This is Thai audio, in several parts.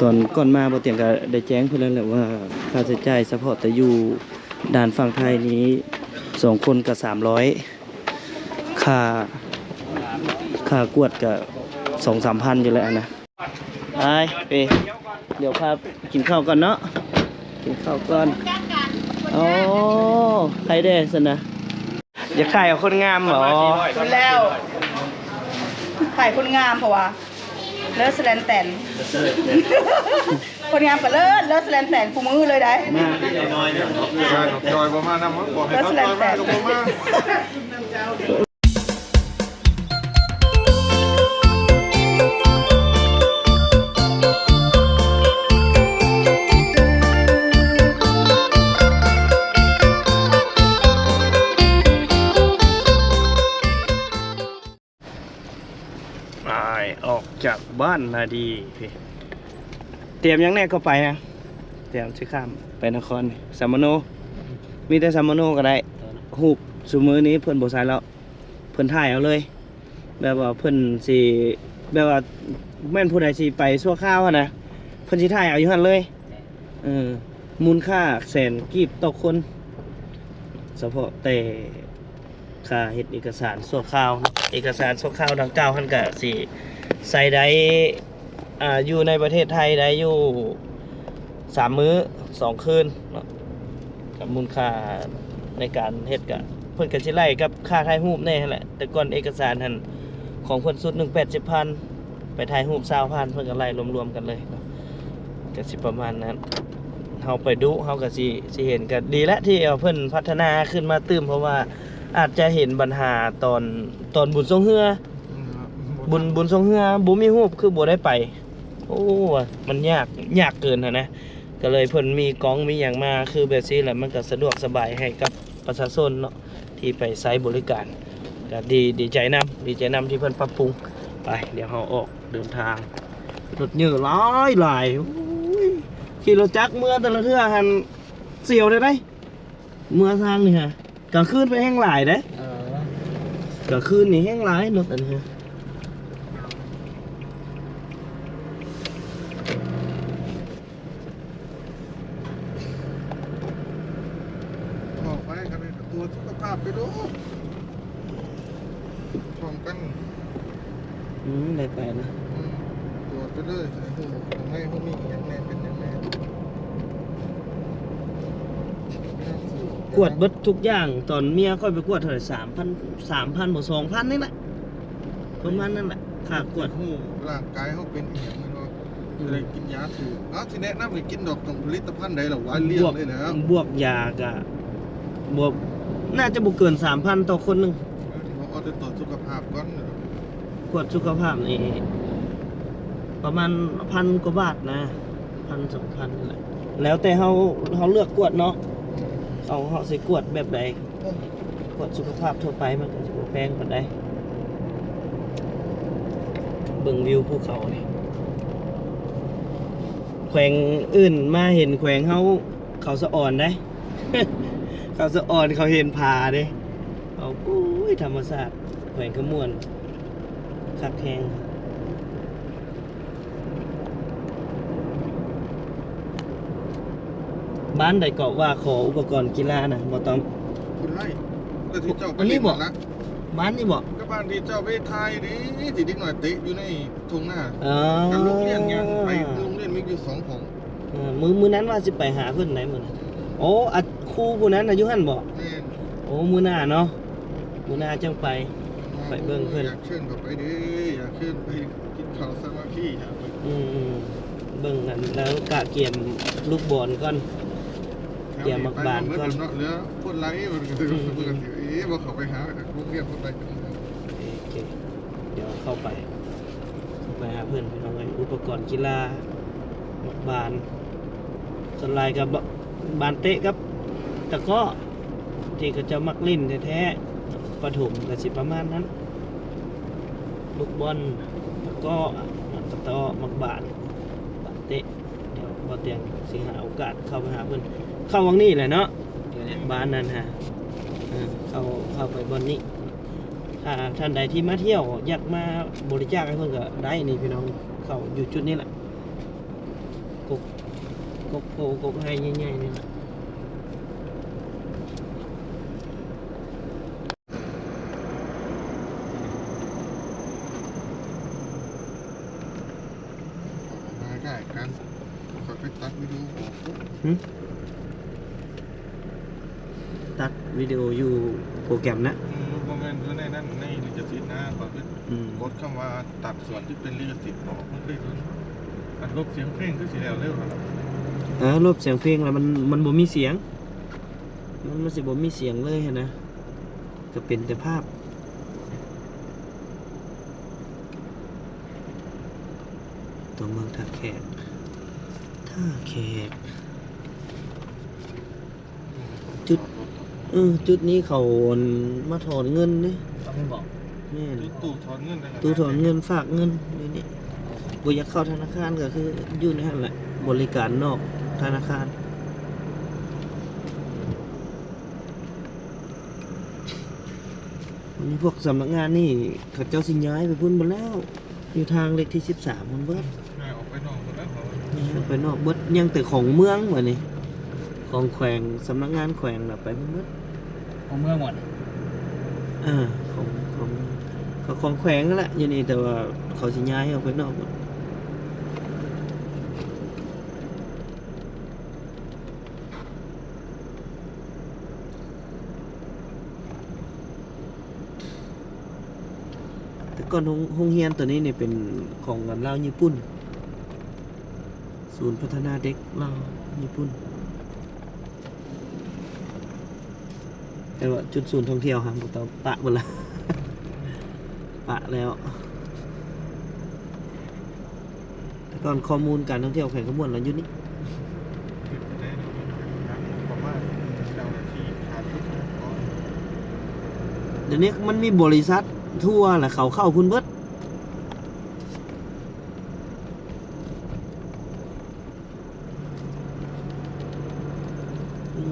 ตอนก่อนมาบ่เตียงก็ได้แจ้งเพิ่นแล้วแหละว่าค่าใช้จ่ายเฉพาะแต่อยู่ด่านฝั่งไทยนี้2คนก็300ค่ากวดก็ 2-3 พันอยู่แล้วนะไปเดี๋ยวพากินข้าวก่อนเนาะกินข้าวก่อนอ๋อใครได้ซั่นนะอย่าขายเอาคนงามเหรอ คนแล้วขายคนงามเพราะว่าเลิศแลนแตนคนงามกับเลิศแลนแตนคู่มือเลยได้มาจอยประมาณนั้นมั้งบอกให้เขาจอยมาก็ประมาณออกจากบ้านนาดีพี่เตรียมยังแน่ก็ไปนะเตรียมชื่อข้ามไปนครสามโนมีแต่สามโนก็ได้หูบสุมือนี้เพื่อนโบสายแล้วเพื่อนถ่ายเอาเลยแบบว่าเพื่อนสีแบบว่าแม่นผู้ใดสีไปชั่วข้าวนะเพื่อนสีถ่ายเอาอยู่หันเลยมูลค่า100,000 กีบต่อคนเฉพาะแต่ค่าเฮ็ดเอกสารชั่วข้าวเอกสารชั่วข้าวดังกล่าวหันกะสีใส่ได้อยู่ในประเทศไทยได้อยู่3 มื้อ 2 คืนเนาะกับมูลค่าในการเฮ็ดกะเพิ่นก็สิไล่กับค่าถ่ายรูปแน่แหละแต่ก่อนเอกสารหั่นของเพิ่นสุด 180,000 ไปถ่ายรูป 20,000 เพิ่นก็ไล่รวมๆกันเลยเนาะก็สิประมาณนั้นเฮาไปดูเฮาก็สิเห็นก็ดีแล้วที่เอาเพิ่นพัฒนาขึ้นมาตื้มเพราะว่าอาจจะเห็นปัญหาตอนบุญทรงเฮือบุญทรงเฮือบ่มีรูปคือบ่ได้ไปโอ้มันยากเกินนะก็เลยเพิ่นมีกล้องมีหยังมาคือแบบนี้แหละมันก็สะดวกสบายให้กับประชาชนเนาะที่ไปใช้บริการก็ดีใจนำที่เพิ่นปรับปรุงไปเดี๋ยวเฮาออกเดินทางรถเยอะหลายขี่รถจักรเมื่อแต่ละเทื่อหันเสียวได้เมื่อทางนี่ฮะกลางคืนไปแห้งหลายเด้กลางคืนนี่แห้งหลายรถอันนี้บอกไปกันเลยตัวสุขภาพไปดูพร้อมกันได้ไปนะตัวไปเลยให้พวกนี้ยังแน่เป็นยังแน่กวดเบิดทุกอย่างตอนเมียค่อยไปกวดเท่าไหร่3,000 บ่ 2,000นี่แหละประมาณนั้นแหละค่ากวดหูร่างกายเขาเป็นเอียงเนาะเลยกินยาถูกที่แนะนำให้กินดอกตรงผลิตภัณฑ์ใดหรอวะเลี้ยงเลยแล้วบวกยากะบวกน่าจะบ่เกิน 3,000 ต่อคนนึงเขาเอาแต่ตรวจสุขภาพก่อนกวดสุขภาพนี่ประมาณ1,000 กว่าบาทนะ 1,000-2,000นี่แหละแล้วแต่เฮาเลือกกวดเนาะเขาสิกวดแบบใดกวดสุขภาพทั่วไปมันก็สิบ่แพงปานใดเบิ่งวิวภูเขานี่แขวงอื่นมาเห็นแขวงเขาสะอ่อนได้ เขาสะอ่อนเขาเห็นผาเด้เอาอุ้ยธรรมชาติแขวงขมวนคักแห้งบ้านใดเกาะว่าขออุปกรณ์กีฬานะบ่ต้องคุณไล่ก็ที่เจ้าไปเล่นละบ้านนี่บอกก็บ้านที่เจ้าไปไทยนี่ติดนิดหน่อยเตะอยู่ในทุ่งนากับโรงเรียนยังไปโรงเรียนมีอยู่2 ห้องมื้อนั้นว่าสิไปหาเพิ่นไหนมื้อนั้นโอ้ครูผู้นั้นอายุหั่นบ่โอ้มื้อหน้าเนาะมื้อหน้าจังไปเบิ่งเพิ่นอยากเชิญเข้าไปดิอยากเชิญไปกินข้าวสามัคคีครับเบิ่งกันแล้วกะเกียมลูกบอลก่อนเกียมมักบานก่อนเนาะเหลือคนไลฟ์มันก็สิเบิ่งบ่เข้าไปหาโรงเรียนเพิ่นไปโอเคเดี๋ยวเข้าไปหาเพื่อนพี่น้องอุปกรณ์กีฬาบานสไลด์กับบานเตะกับตะก้อที่ก็จะมักลิ่นแท้ๆประถมกับสิประมาณนั้นลูกบอลตะก้อตะต้อมักบานเตะเดี๋ยวพอเตียงสิหาโอกาสเข้าไปหาเพื่อนเข้าวังนี้แหละเนาะบ้านนั้นฮะเข้าไปบนนี้ท่านใดที่มาเที่ยวอยากมาบริจาคให้เพื่อนก็ได้นี่พี่น้องเขาอยู่จุดนี้แหละ กโผกกให้ใหญ่ๆนี่แหละ มาได้กันขอไปตัดวิดีโอออกปุ๊บ ตัดวิดีโออยู่โปรแกรมนะ โมเมนต์ในนั้นในลิขสิทธิ์นะขอไปกดคำว่าตัดส่วนที่เป็นลิขสิทธิ์ออกมันได้เลยอันลบเสียงเพลงก็สิแล้วเร็วครับ ลบเสียงเพลงแล้วมันบ่มีเสียง มันสิบ่มีเสียงเลยนะก็เป็นแต่ภาพตัวเมืองท่าแขกจุดนี้เขามาถอนเงินนี่ต้องบอกแม่น ตู้ถอนเงินได้ ตู้ถอนเงินฝากเงินนี่นี่บ่อยากเข้าธนาคารก็คืออยู่ในนั่นแหละบริการนอกธนาคารวันนี้พวกสำนักงานนี่เขาเจ้าสิย้ายไปพุ่นหมดแล้ว อยู่ทางเลขที่13มันเบิด ออกไปนอกหมดแล้วเขา นี่ไปนอกเบิดยังแต่ของเมืองวะนี่ของแขวงสำนักงานแขวงน่ะไปพุ่นเบิด ของเมืองหมด ของแขวงนั่นแหละอยู่นี่แต่ว่าเขาสิย้ายออกไปนอกหมดแต่ก่อนโรงเรียนตัวนี้เนี่ยเป็นของกันลาวญี่ปุ่น ศูนย์พัฒนาเด็กลาวญี่ปุ่นแต่ว่าจุดศูนย์ท่องเที่ยวหางตัวปะหมดละ ปะแล้วแต่ก่อนข้อมูลการท่องเที่ยวแข่งขบวนเราอยู่นี่ ติดได้ประมาณเจ้าหน้าที่ขาดทุกคน เดี๋ยวนี้มันมีบริษัททั่วร์แหละเขาเข้าพุ่นเบิด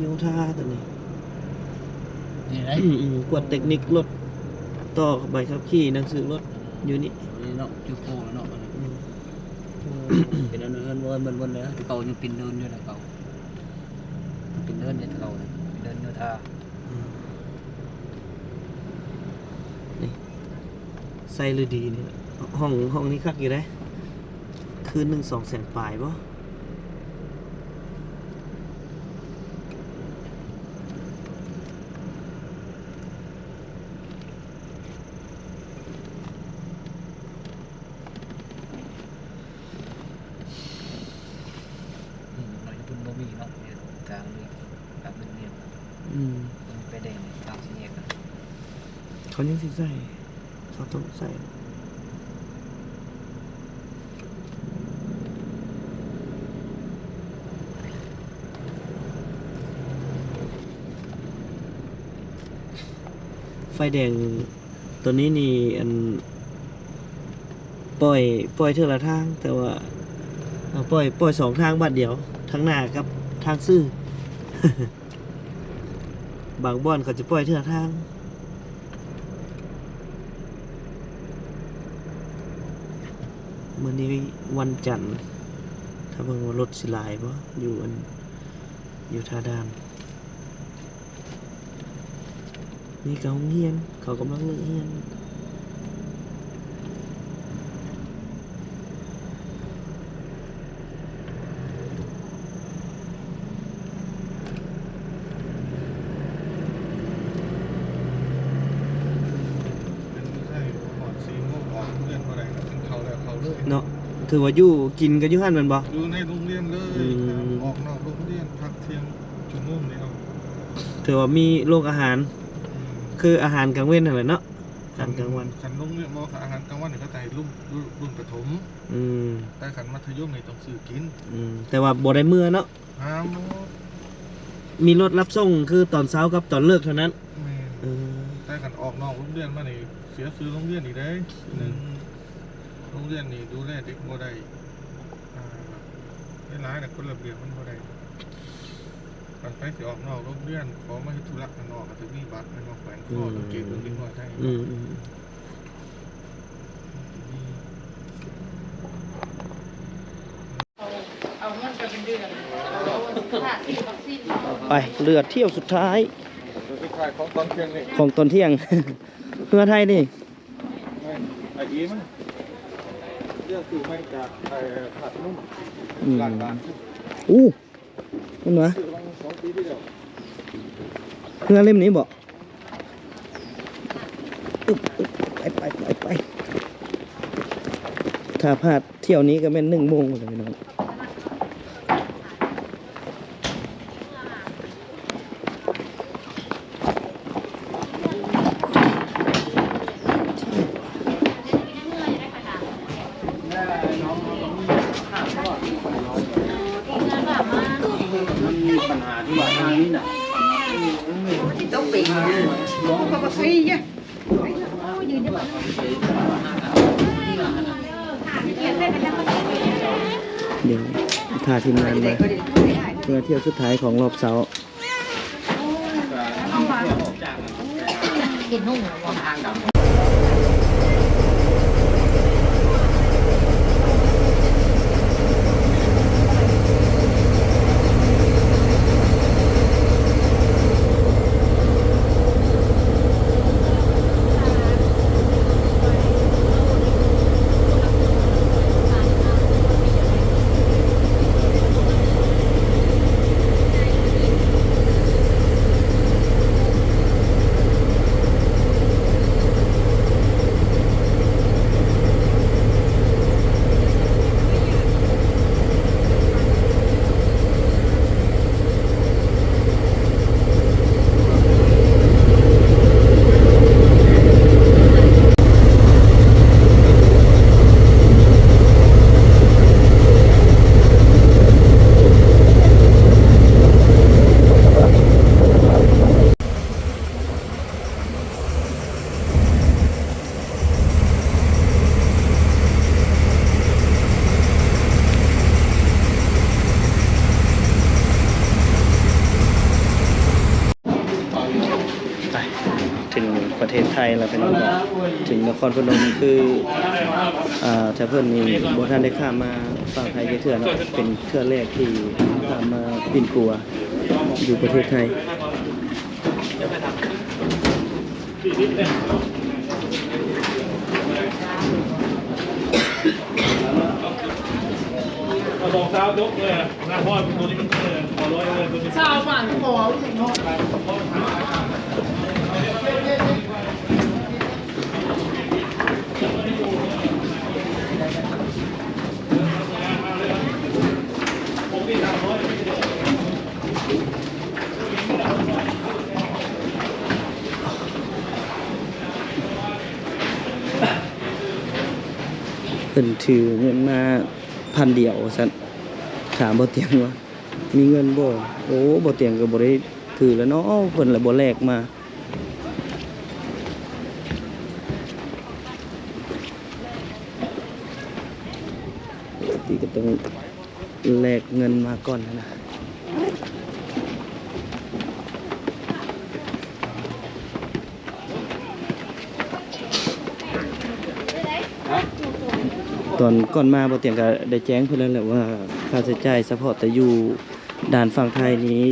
โยธาตัวนี้ นี่ไร กวดเทคนิครถต่อใบขับขี่หนังสือรถอยู่นี่ นี่เนาะจูโก้เนาะเป็นอันเอินวนเลยที่เขายังปินเดินอยู่นะเขาปินเดินเนี่ยเขาปินเดินโยธา นี่ไซลือดีนี่ห้องนี้คักอยู่ได้คืน1-2 แสนปลายป่ะเราจะปุ่นบ่มีเนาะเนี่ยทางนี้แบบเป็นเนี่ยมันไปแดงทางสี่แยกกัน เขายังสิใส่เขาต้องใส่ไฟแดงตัวนี้นี่อันปล่อยเท่าละทางแต่ว่าปล่อย2 ทางบัดเดียวทางหน้ากับทางซื่อ บางบ่อนเขาจะปล่อยเท่าละทางมื้อนี้วันจันทร์ถ้าเบิ่งว่ารถสิหลายบ่อยู่ท่าด่านนี่ก็โรงเรียนเขากำลังเลิกเรียนเนาะถือว่าอยู่กินกันอยู่หั่นแม่นบ่ อยู่ในโรงเรียนเลยออกนอกโรงเรียนพักเที่ยงชั่วโมงเดียว ถือว่ามีโรงอาหารคืออาหารกลางเว้นนั่นแหละเนาะอาหารกลางวัน ขันโรงเรียนบอกอาหารกลางวันเนี่ยก็ใจรุ่นประถมแต่ขันมัธยมเนี่ยต้องซื้อกิน แต่ว่าบ่ได้เมื่อเนาะ ห้าม มีรถรับส่งคือตอนเช้ากับตอนเลิกเท่านั้น แต่ขันออกนอกโรงเรียนมาเนี่ยเสียซื้อโรงเรียนอีกได้หนึ่งโรงเรียนนี่ดูแลเด็กบ่ได้ได้ร้ายแต่คนระเบียบมันบ่ได้การไปสิออกนอกโรงเรียนขอมาให้ธุระข้างนอกก็จะมีบัตรมันมาแขวนคอต้องเก็บเงินดีกว่าได้ เอาเงิน ไปเรือเที่ยวสุดท้าย ตัวที่ขายของตอนเที่ยงนี่ ของตอนเที่ยง เพื่อไทยนี่ ไอ้อีมันเรื่องคือไม่จากผัดนุ่มหลังบ้าน อู้มันวะ คือวัน2 ปีที่แล้ว เพื่อเล่มนี้บอกไปถ้าพลาดเที่ยวนี้ก็เป็น1 โมงเลยพี่น้องมันมีปัญหาที่ว่าทางนี้น่ะ ต้องปิดเขาก็ซีอ่ะยืนจะมาเดี๋ยวพาทีมงานมาเพื่อเที่ยวสุดท้ายของรอบเสาร์ กินหุ่งหรอ ทางดำ ถึงประเทศไทยแล้วเป็นองถึงนครพนมคือถ้าเพื่อนมีโบท่านได้ข้ามมาฝั่งไทยเทื่อเนาะเป็นเทื่อแรกที่ข้ามมาปิ่นปัวอยู่ประเทศไทย บอกเท้ายกเลยหน้าพ่อตัวนี้มันขอร้อยเลยตัวนี้ ชาวบ้านขอ เพิ่นถือเงินมา1,000 เดียวซั่นถามบ่เตียงว่ามีเงินบ่โอ้บ่เตียงก็บ่ได้ถือแล้วเนาะเพิ่นละบ่แลกมาที่ก็ต้องแลกเงินมาก่อนนะตอนก่อนมาบ่เตียงก็ได้แจ้งเพิ่นแล้วแหละว่าค่าใช้จ่ายเฉพาะแต่อยู่ด่านฝั่งไทยนี้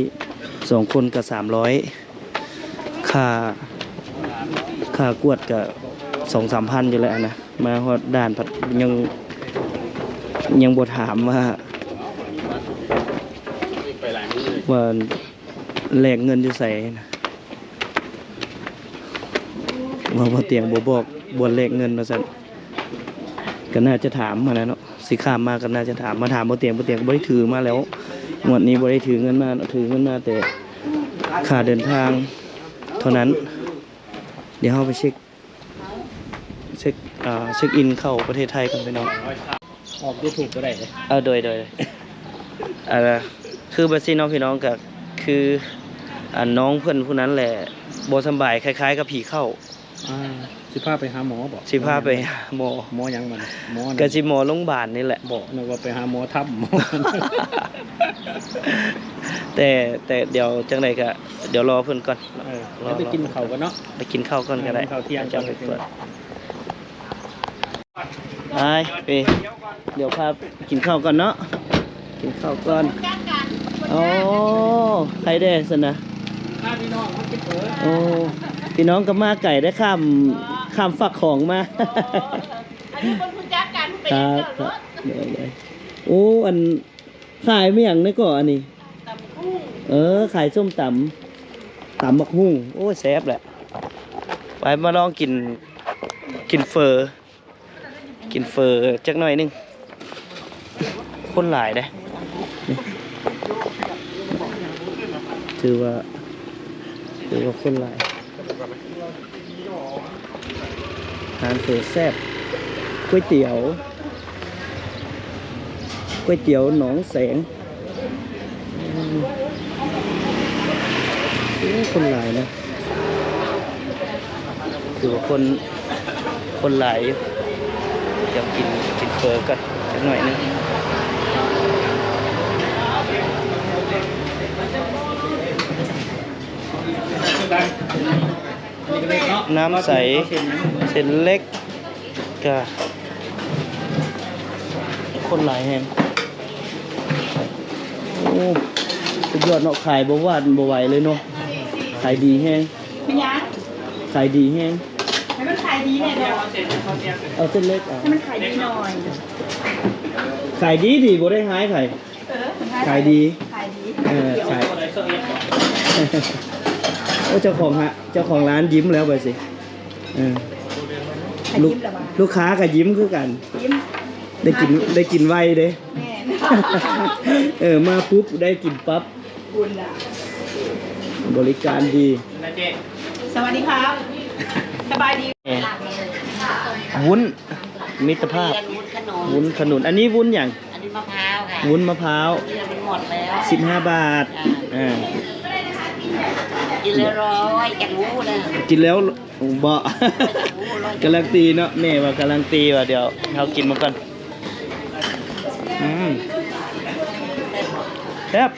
2 คนก็300ค่ากวดก็ 2-3 พันอยู่แล้วนะมาฮอดด่านพัดยังบ่ถามว่าแลกเงินอยู่ไสนะว่าบ่เตียงบ่บอกบ่แลกเงินว่าซั่นก็น่าจะถามมาแล้วเนาะสิข้ามมาก็น่าจะถามมาถามบ่เตียงก็บ่ได้ถือมาแล้วงวดนี้บ่ได้ถือเงินมาถือเงินมาแต่ค่าเดินทางเท่านั้นเดี๋ยวเฮาไปเช็คอินเข้าประเทศไทยกันไปน้อง ออกYouTubeก็ได้เลย โดยคือบัดซี่น้องพี่น้องก็คือน้องเพิ่นผู้นั้นแหละบ่สำบายคล้ายๆกับผีเข้า สิพาไปหาหมอบอก สิพาไปหาหมอ หมอยังมันหมอ ก็สิหมอโรงพยาบาลนี่แหละ บอกนึกว่าไปหาหมอทับหมอ แต่เดี๋ยวจังไดก็เดี๋ยวรอเพิ่นก่อน แล้วไปกินข้าวกันเนาะ ไปกินข้าวก่อนก็ได้ ข้าวเที่ยง จะไปเปิดไปเดี๋ยวพากินข้าวก่อนเนาะ กินข้าวก่อนอ๋อใครได้สนะ พี่น้องมันกินเผลอ โอ้พี่น้องก็มาไก่ได้ข้ามฝักของมา อันนี้คนคุณจักกันเป็น ครับ เจ้ารถ เลยโอ้อันขายไม่อย่างนี้ก็อันนี้ ตำกุ้ง ขายส้มตำบักหุ่งโอ้แซ่บแหละไปมาลองกินเฟอจักหน่อยหนึงคนหลายเด้นี่ถือว่าคนหลายอาหารเฟอแซ่บก๋วยเตี๋ยวหนองแสงคนหลายนะถือว่าคนหลายอยู่เดี๋ยวกินเฟอกันสักหน่อยนึงน้ำใสเส้นเล็กก็คนหลายแฮงโอ้สุดยอดเนาะขายบ่หวานบ่ไหวเลยเนาะขายดีแฮง เป็นยัง ขายดีแฮง ให้มันขายดีแน่เนาะ เอาเส้นเล็กเอา ให้มันขายดีหน่อย ขายดีบ่ได้หายขาย ขายดี ขายดี ขายโอ้เจ้าของร้านยิ้มแล้วไปสิขาย ลูก ยิ้มละมา ลูกค้าก็ยิ้มคือกัน ยิ้ม ได้กินไวเด้ แม่ มาปุ๊บได้กินปั๊บ บุญอ่ะ บริการดี สวัสดีครับ สบายดี วุ้นมิตรภาพ วุ้นขนุนอันนี้วุ้นอย่าง อันนี้มะพร้าวค่ะ วุ้นมะพร้าว เรื่องมันหมดแล้ว 15 บาทกินแล้วร้อยจากงูเลย กินแล้วเบาะ การันตีเนาะแม่ว่าการันตีว่าเดี๋ยวเรากินมาก่อนแซ่บ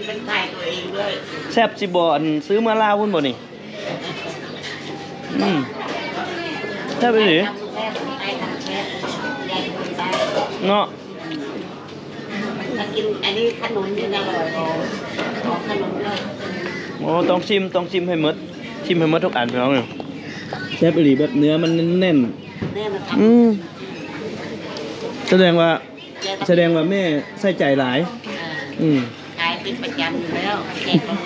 เป็นไข่ตัวเองด้วย แซ่บสิบ่อันซื้อมาลาวพุ่นบ่นี่แซ่บไปสิ ทำแค่ไข่ทำแค่แยกคนได้ เนาะ ถ้ากินอันนี้ขนุนนี่อร่อยของขนุนเลย โอ้ต้องชิมให้หมดทุกอันพี่น้องเนี่ยแซ่บอีหลีแบบเนื้อมันแน่น เนี่ยมันท แสดงว่า ำ แม่ใส่ใจหลาย ขายเป็นประจำอยู่แล้วแจกแล้ว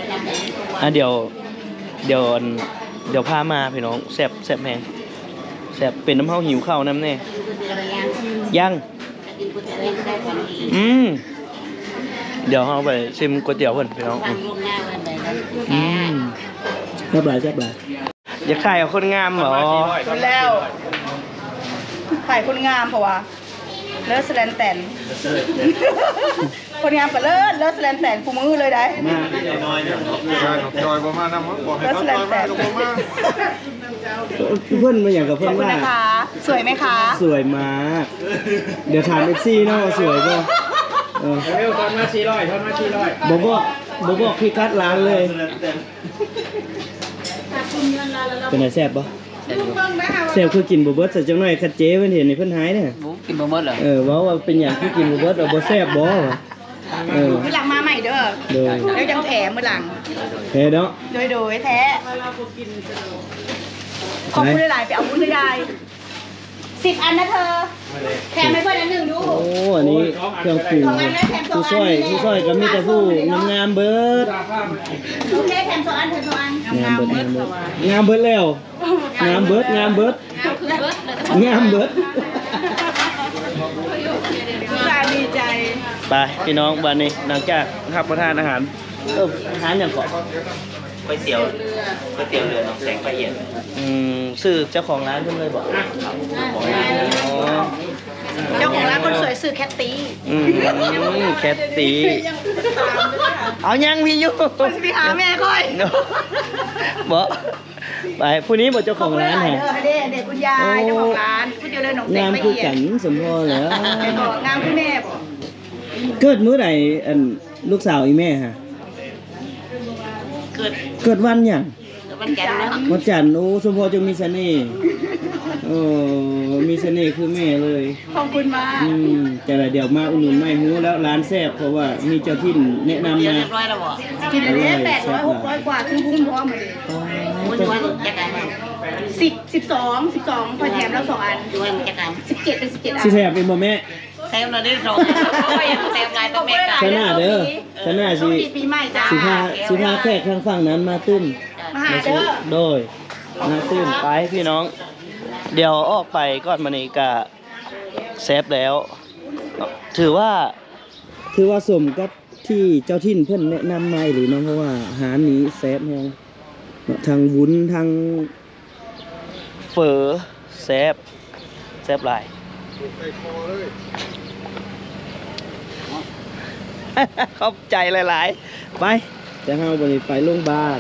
ทำเองทุกวัน เดี๋ยวพามาพี่น้องแซ่บแพงแซ่บเป็นน้ำเฮาหิวข้าวน้ำแน่ กินก๋วยเตี๋ยวอะไรยัง ยัง กินก๋วยเตี๋ยวเองได้ทันที เดี๋ยวเอาไปชิมก๋วยเตี๋ยวเพิ่นพี่น้อง วันล่วงหน้าวันไหนนะแ แซ่บหลายอย่าขายเอาคนงามเหรอ คนแล้วขายคนงามเพราะว่าเลิศแลนแตนคนงามกับเลิศแลนแตนกูมือเลยได้ จอยประมาณนั้นมั้งบอกให้เขาจอยมาลงมา เพื่อนมาอย่างกับ ข เพื่ อ อบ น คุณ ว่า นะคะ สวยไหมคะ สวยมาก เดี๋ยวถามเอฟซีเนาะสวยป่ะเร็วตอนมา400 บอกพี่คัดร้านเลยเป็นไงแซ่บป่ะแซ่บคือกินบ่เบิดสักจังหน่อยคัดเจ๊เพิ่นเห็นในเพิ่นหายเนี่ย บุกินบ่หมดเหรอ ว่าเป็นอย่างที่กินบ่เบิดเอาบ่แซ่บบ่วะมื้อหลังมาใหม่เด้อ โดย เดี๋ยวยังแถมมื้อหลัง เฮ้เนาะ โดยแท้ขอบคุณหลายๆไปเอาบุญเลยยาย10 อันนะเธอ แถมให้เพื่อนอันหนึ่งดู โอ้อันนี้เครื่องปรุงผู้ช่วยก็มีแต่ผู้งามๆเบิด โอเคแถม2 อันงามเบิดแล้วงามเบิด งามคือเบิร์ดดีใจ ไปพี่น้องบ้านนี้หลังจากรับประทานอาหารอาหารอย่างก่อนก๋วยเตี๋ยวเรือน้องแสงปลาเย็นชื่อเจ้าของร้านเพิ่นเลยบอกอ๋อ เจ้าของร้านคนสวยสื่อแคตตี้ แคทตีเอายังพี่อยู่ คนสิไปหาแม่ค่อย บอกไปผู้นี้บอกเจ้าของร้าน เหร แห อเด็กคุณยายเจ้าของร้านก๋วยเตี๋ยวเรือหนองแสง งาม ละ คือ เอีย กั ด นสมพอแล้ว ไปบอกงามคือแม่บอก เกิดมื้อใดอันลูกสาวอีแม่ฮะ เกิดวันหยัง วันจันทร์นะ วันจันทร์โอ้สมพอจึงมีเสน่ห์โอ้ มีเสน่ห์คือแม่เลย ขอบคุณมาก แต่ละเดี๋ยวมาอุดหนุนไม่ฮู้แล้วร้านแซ่บเพราะว่ามีเจ้าถิ่นแนะนำ เดี๋ยว มา เรียบร้อยแล้วบ่ กินเลย800 600กว่าคือบุ้งพร้อมเลย มันอยู่วันจักรมัน 12พอแถมแล้ว2อัน อยู่วันจักร 17เป็น17อัน สิแถมเป็นบ่แม่ เต็มเราได้สองก็ยังเต็มลายตัวแม่กัน ชนะเด้อชนะ โช สิ คดีปีใหม่จ้า สิพาแขกทางฝั่งนั้นมาตื้ม มาหาเด้อ โดยมาตื้มไปพี่น้อง เดี๋ยวออกไปก่อนมานี่กะแซฟแล้ว ถือว่าสมกับที่เจ้าถิ่นเพื่อนแนะนำมาหรือน้องเพราะว่าอาหารนี้แซฟแฮงทางวุ้นทางเฝอแซฟหลาย ใส่คอเลย ขอบใจหลายๆ ไปจะเฮาไปโรงพยาบาล